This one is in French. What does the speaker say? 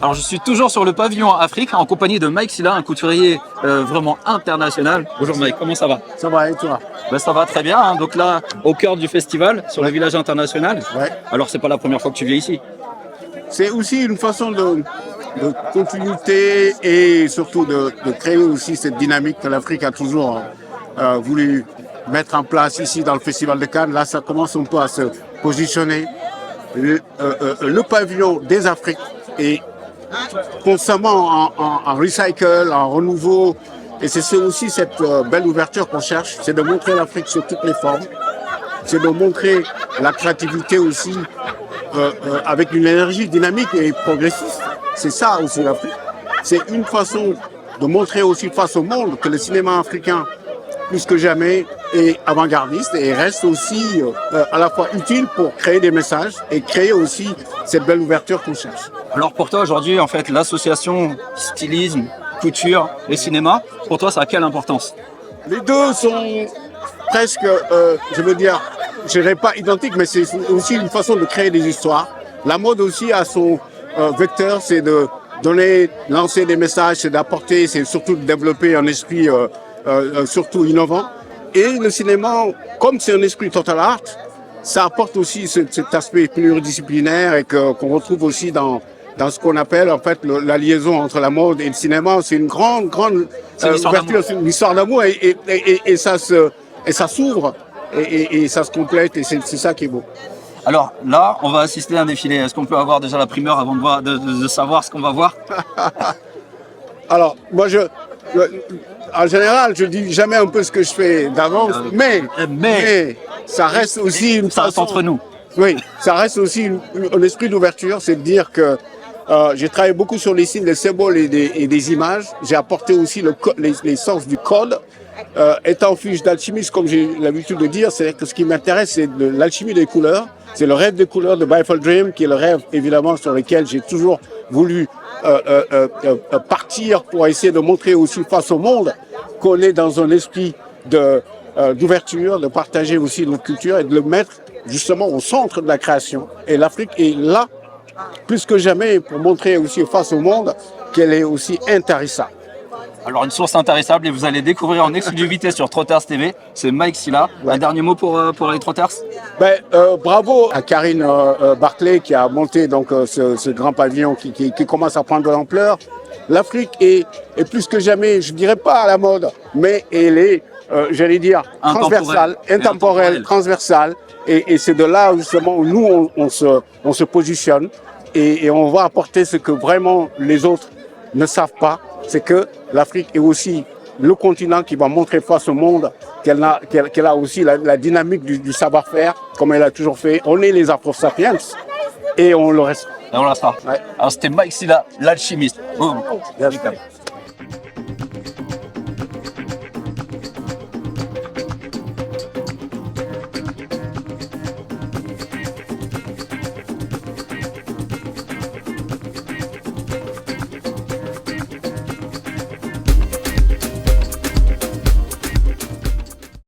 Alors je suis toujours sur le pavillon Afrique en compagnie de Mike Sylla, un couturier vraiment international. Bonjour Mike, comment ça va? Ça va et toi? Ben, ça va très bien, hein. Donc là, au cœur du festival, sur le village international. Ouais. Alors c'est pas la première fois que tu viens ici. C'est aussi une façon de continuité et surtout de créer aussi cette dynamique que l'Afrique a toujours voulu mettre en place ici dans le Festival de Cannes. Là, ça commence un peu à se positionner. Le pavillon des Afriques est constamment en recycle, en renouveau. Et c'est aussi cette belle ouverture qu'on cherche, c'est de montrer l'Afrique sous toutes les formes. C'est de montrer la créativité aussi avec une énergie dynamique et progressiste. C'est ça aussi l'Afrique. C'est une façon de montrer aussi face au monde que le cinéma africain, plus que jamais, est avant-gardiste et reste aussi à la fois utile pour créer des messages et créer aussi cette belle ouverture qu'on cherche. Alors pour toi aujourd'hui, en fait, l'association stylisme, couture et cinéma, pour toi, ça a quelle importance? Les deux sont presque, je veux dire, je dirais pas identiques, mais c'est aussi une façon de créer des histoires. La mode aussi a son vecteur, c'est de donner, lancer des messages, c'est d'apporter, c'est surtout de développer un esprit surtout innovant. Et le cinéma, comme c'est un esprit total art, ça apporte aussi cet aspect pluridisciplinaire et qu'on retrouve aussi dans ce qu'on appelle en fait la liaison entre la mode et le cinéma. C'est une grande ouverture, c'est une histoire d'amour et ça s'ouvre et ça se complète et c'est ça qui est beau. Alors là, on va assister à un défilé. Est-ce qu'on peut avoir déjà la primeur avant de savoir ce qu'on va voir? Alors, moi, en général, je dis jamais un peu ce que je fais d'avance, mais ça reste aussi une façon entre nous. Oui, ça reste aussi un esprit d'ouverture, c'est de dire que j'ai travaillé beaucoup sur les signes, des symboles et des images. J'ai apporté aussi les sens du code. Étant fils d'alchimiste, comme j'ai l'habitude de dire, c'est que ce qui m'intéresse, c'est l'alchimie des couleurs. C'est le rêve des couleurs de Bifal Dream, qui est le rêve, évidemment, sur lequel j'ai toujours voulu partir pour essayer de montrer aussi face au monde qu'on est dans un esprit d'ouverture, de partager aussi notre culture et de le mettre justement au centre de la création. Et l'Afrique est là, plus que jamais, pour montrer aussi face au monde qu'elle est aussi intarissable. Alors une source intarissable et vous allez découvrir en exclusivité sur Trotters TV, c'est Mike Sylla. Ouais. Un dernier mot pour les Trotters? Bravo à Karine Barclay qui a monté donc ce grand pavillon qui commence à prendre de l'ampleur. L'Afrique est plus que jamais, je dirais pas à la mode, mais elle est, j'allais dire, transversale, intemporelle, transversale. Et c'est de là justement où nous on se positionne et on va apporter ce que vraiment les autres ne savent pas. C'est que l'Afrique est aussi le continent qui va montrer face au monde qu'elle a aussi la dynamique du savoir-faire, comme elle a toujours fait. On est les Afro-Sapiens et on le reste. Et on le restera. Ouais. Alors c'était Mike Sylla, l'alchimiste.